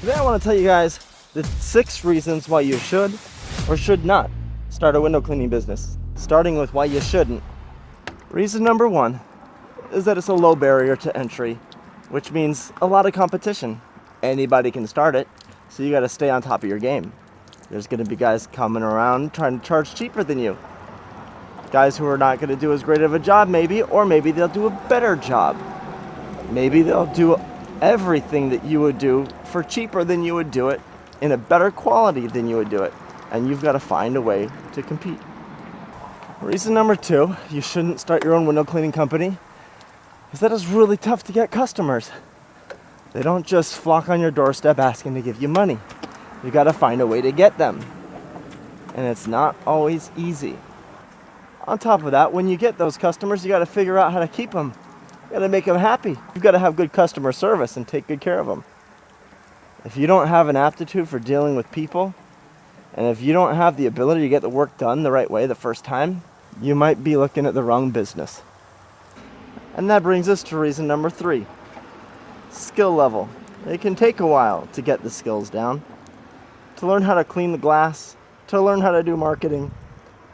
Today I want to tell you guys the 6 reasons why you should or should not start a window cleaning business. Starting with why you shouldn't. Reason number 1 is that it's a low barrier to entry, which means a lot of competition. Anybody can start it, so you got to stay on top of your game. There's going to be guys coming around trying to charge cheaper than you. Guys who are not going to do as great of a job maybe, or maybe they'll do a better job. Maybe they'll do everything that you would do for cheaper than you would do it, in a better quality than you would do it. And you've got to find a way to compete. Reason number 2, you shouldn't start your own window cleaning company, is that it's really tough to get customers. They don't just flock on your doorstep asking to give you money. You got to find a way to get them. And it's not always easy. On top of that, when you get those customers, you got to figure out how to keep them. You got to make them happy. You've got to have good customer service and take good care of them. If you don't have an aptitude for dealing with people, and if you don't have the ability to get the work done the right way the first time, you might be looking at the wrong business. And that brings us to reason number 3. Skill level. It can take a while to get the skills down. To learn how to clean the glass, to learn how to do marketing,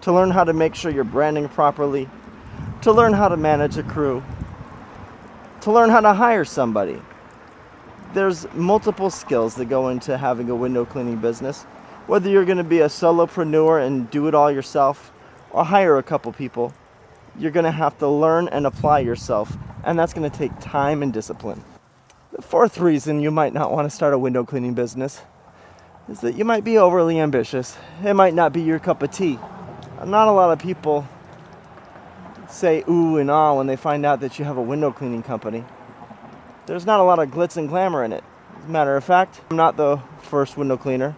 to learn how to make sure you're branding properly, to learn how to manage a crew, to learn how to hire somebody. There's multiple skills that go into having a window cleaning business. Whether you're going to be a solopreneur and do it all yourself, or hire a couple people, you're going to have to learn and apply yourself, and that's going to take time and discipline. The 4th reason you might not want to start a window cleaning business is that you might be overly ambitious. It might not be your cup of tea. Not a lot of people say ooh and ah when they find out that you have a window cleaning company. There's not a lot of glitz and glamour in it. As a matter of fact, I'm not the first window cleaner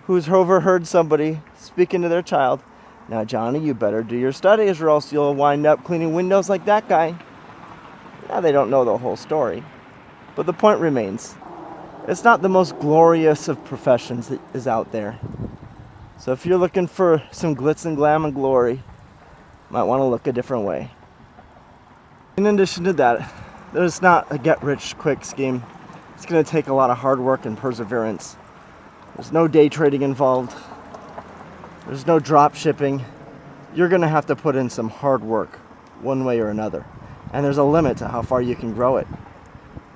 who's overheard somebody speaking to their child, "Now Johnny, you better do your studies or else you'll wind up cleaning windows like that guy." Now they don't know the whole story, but the point remains. It's not the most glorious of professions that is out there. So if you're looking for some glitz and glam and glory, you might want to look a different way. In addition to that, there's not a get-rich-quick scheme. It's going to take a lot of hard work and perseverance. There's no day trading involved. There's no drop shipping. You're going to have to put in some hard work, one way or another. And there's a limit to how far you can grow it.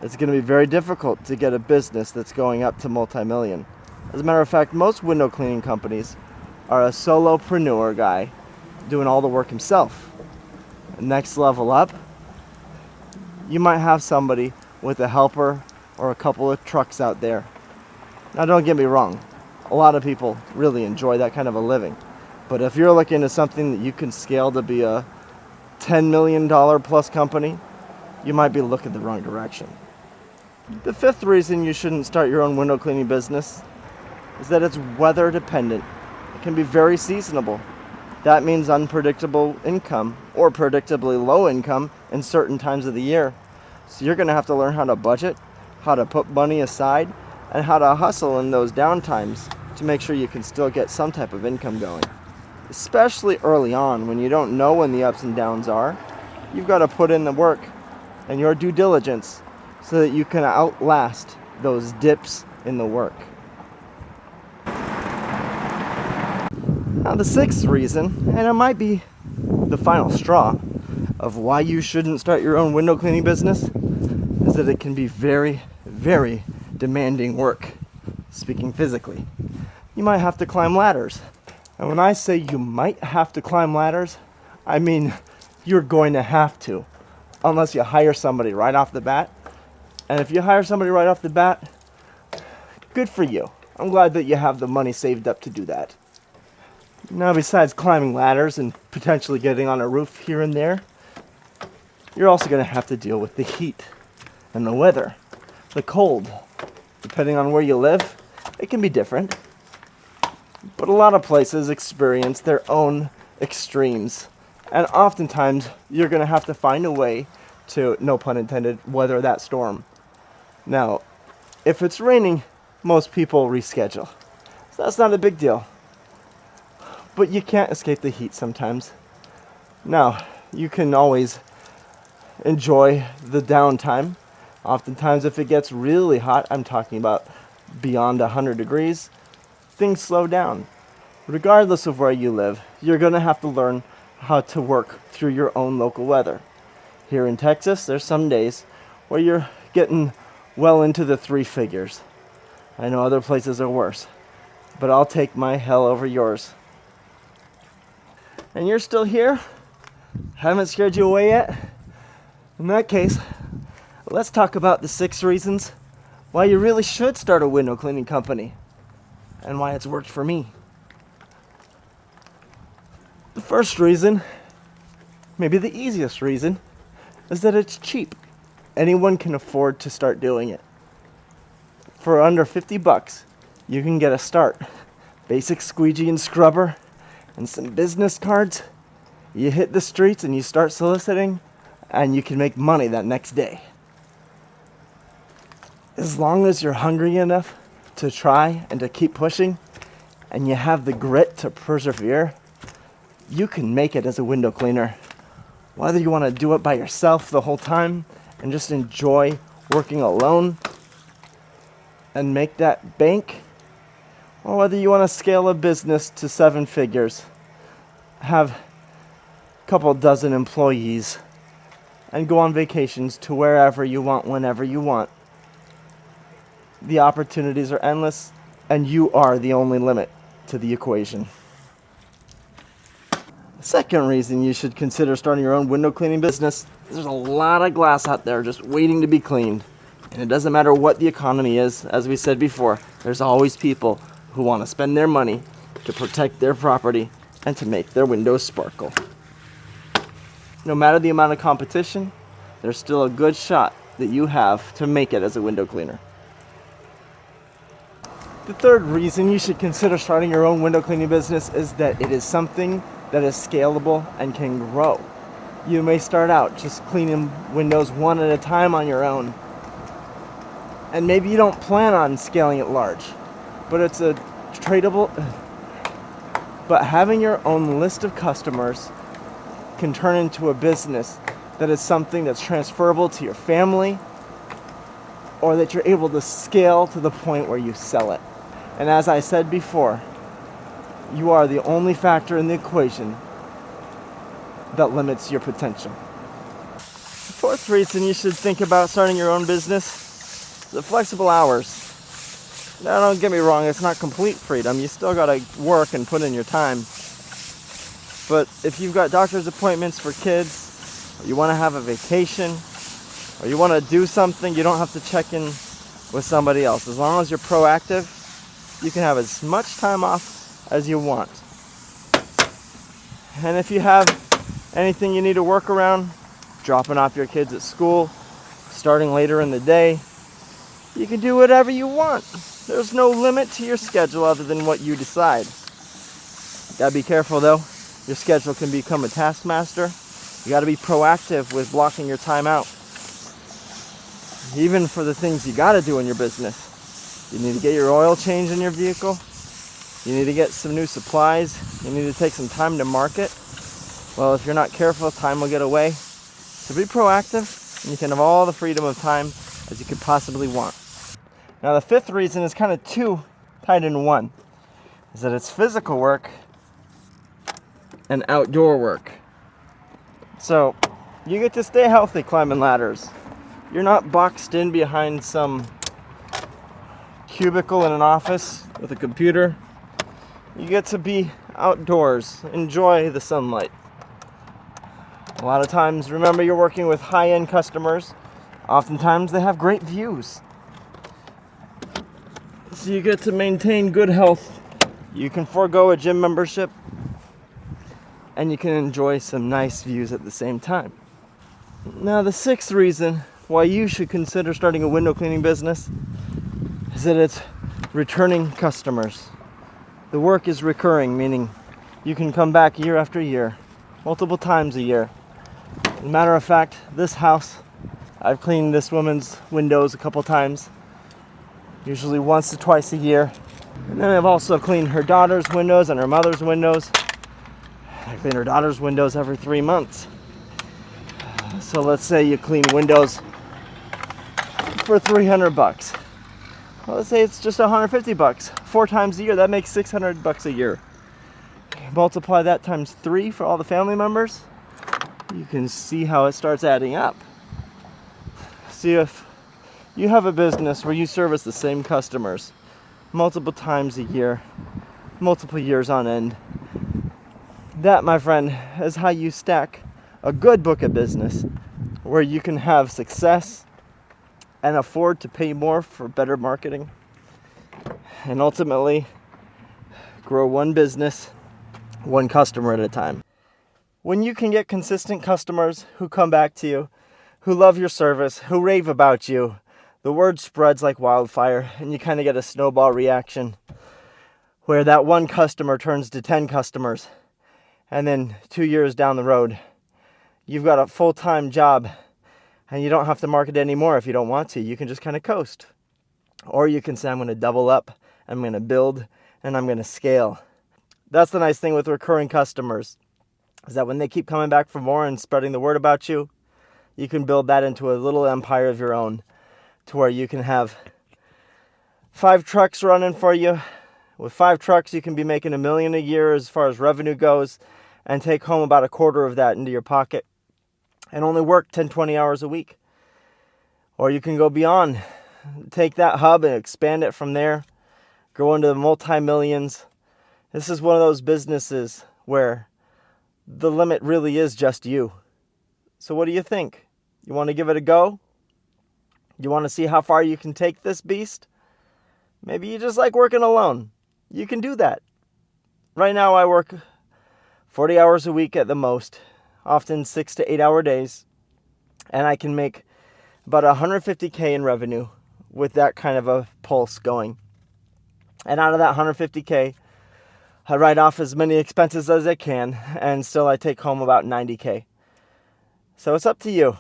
It's going to be very difficult to get a business that's going up to multi-million. As a matter of fact, most window cleaning companies are a solopreneur guy doing all the work himself. Next level up, you might have somebody with a helper or a couple of trucks out there. Now don't get me wrong, a lot of people really enjoy that kind of a living. But if you're looking at something that you can scale to be a $10 million plus company, you might be looking the wrong direction. The 5th reason you shouldn't start your own window cleaning business is that it's weather dependent. It can be very seasonable. That means unpredictable income or predictably low income in certain times of the year. So you're going to have to learn how to budget, how to put money aside, and how to hustle in those downtimes to make sure you can still get some type of income going. Especially early on when you don't know when the ups and downs are, you've got to put in the work and your due diligence so that you can outlast those dips in the work. Now the 6th reason, and it might be the final straw of why you shouldn't start your own window cleaning business, is that it can be very, very demanding work, speaking physically. You might have to climb ladders. And when I say you might have to climb ladders, I mean you're going to have to, unless you hire somebody right off the bat. And if you hire somebody right off the bat, good for you. I'm glad that you have the money saved up to do that. Now, besides climbing ladders and potentially getting on a roof here and there, you're also going to have to deal with the heat and the weather, the cold. Depending on where you live, it can be different. But a lot of places experience their own extremes. And oftentimes, you're going to have to find a way to, no pun intended, weather that storm. Now, if it's raining, most people reschedule. So that's not a big deal. But you can't escape the heat sometimes. Now, you can always enjoy the downtime. Oftentimes, if it gets really hot, I'm talking about beyond 100 degrees, things slow down. Regardless of where you live, you're going to have to learn how to work through your own local weather. Here in Texas, there's some days where you're getting well into the 3 figures. I know other places are worse, but I'll take my hell over yours. And you're still here? Haven't scared you away yet? In that case, let's talk about the 6 reasons why you really should start a window cleaning company and why it's worked for me. The first reason, maybe the easiest reason, is that it's cheap. Anyone can afford to start doing it. For under $50, you can get a start. Basic squeegee and scrubber and some business cards. You hit the streets and you start soliciting, and you can make money that next day. As long as you're hungry enough to try and to keep pushing, and you have the grit to persevere, you can make it as a window cleaner. Whether you want to do it by yourself the whole time and just enjoy working alone and make that bank, or whether you want to scale a business to 7 figures, have a couple dozen employees, and go on vacations to wherever you want, whenever you want. The opportunities are endless, and you are the only limit to the equation. Second reason you should consider starting your own window cleaning business: there's a lot of glass out there just waiting to be cleaned. And it doesn't matter what the economy is, as we said before, there's always people who want to spend their money to protect their property and to make their windows sparkle. No matter the amount of competition, there's still a good shot that you have to make it as a window cleaner. The third reason you should consider starting your own window cleaning business is that it is something that is scalable and can grow. You may start out just cleaning windows one at a time on your own, and maybe you don't plan on scaling it large, but it's a tradable. But having your own list of customers can turn into a business that is something that's transferable to your family, or that you're able to scale to the point where you sell it. And as I said before, you are the only factor in the equation that limits your potential. The fourth reason you should think about starting your own business is the flexible hours. Now, don't get me wrong, it's not complete freedom. You still gotta work and put in your time. But if you've got doctor's appointments for kids, or you wanna have a vacation, or you wanna do something, you don't have to check in with somebody else. As long as you're proactive, you can have as much time off as you want. And if you have anything you need to work around, dropping off your kids at school, starting later in the day, you can do whatever you want. There's no limit to your schedule other than what you decide. You gotta be careful though. Your schedule can become a taskmaster. You gotta be proactive with blocking your time out. Even for the things you gotta do in your business. You need to get your oil changed in your vehicle. You need to get some new supplies. You need to take some time to market. Well, if you're not careful, time will get away. So be proactive, and you can have all the freedom of time as you could possibly want. Now, the fifth reason is kind of two tied in one, is that it's physical work and outdoor work. So you get to stay healthy climbing ladders. You're not boxed in behind some cubicle in an office with a computer. You get to be outdoors, enjoy the sunlight. A lot of times, remember, you're working with high-end customers. Oftentimes they have great views. So you get to maintain good health. You can forego a gym membership, and you can enjoy some nice views at the same time. Now, the sixth reason why you should consider starting a window cleaning business is that it's returning customers. The work is recurring, meaning you can come back year after year, multiple times a year. As a matter of fact, this house, I've cleaned this woman's windows a couple times, usually once to twice a year. And then I've also cleaned her daughter's windows and her mother's windows. I clean her daughter's windows every 3 months. So let's say you clean windows for $300. Well, let's say it's just $150, 4 times a year. That makes $600 a year. Multiply that times 3 for all the family members. You can see how it starts adding up. See, if you have a business where you service the same customers multiple times a year, multiple years on end, that, my friend, is how you stack a good book of business where you can have success and afford to pay more for better marketing, and ultimately grow one business, one customer at a time. When you can get consistent customers who come back to you, who love your service, who rave about you, the word spreads like wildfire, and you kind of get a snowball reaction where that one customer turns to 10 customers, and then 2 years down the road, you've got a full-time job and you don't have to market anymore if you don't want to. You can just kind of coast. Or you can say, I'm going to double up, I'm going to build, and I'm going to scale. That's the nice thing with recurring customers, is that when they keep coming back for more and spreading the word about you, you can build that into a little empire of your own, to where you can have 5 trucks running for you. With 5 trucks, you can be making $1 million a year as far as revenue goes, and take home about a quarter of that into your pocket, and only work 10, 20 hours a week. Or you can go beyond, take that hub and expand it from there, grow into the multi-millions. This is one of those businesses where the limit really is just you. So what do you think? You want to give it a go? You want to see how far you can take this beast? Maybe you just like working alone. You can do that. Right now I work 40 hours a week at the most, often 6 to 8 hour days, and I can make about $150K in revenue with that kind of a pulse going. And out of that $150K, I write off as many expenses as I can, and still I take home about $90K. So it's up to you.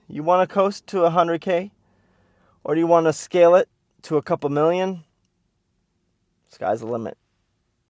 You want to coast to $100K, or do you want to scale it to a couple million? Sky's the limit.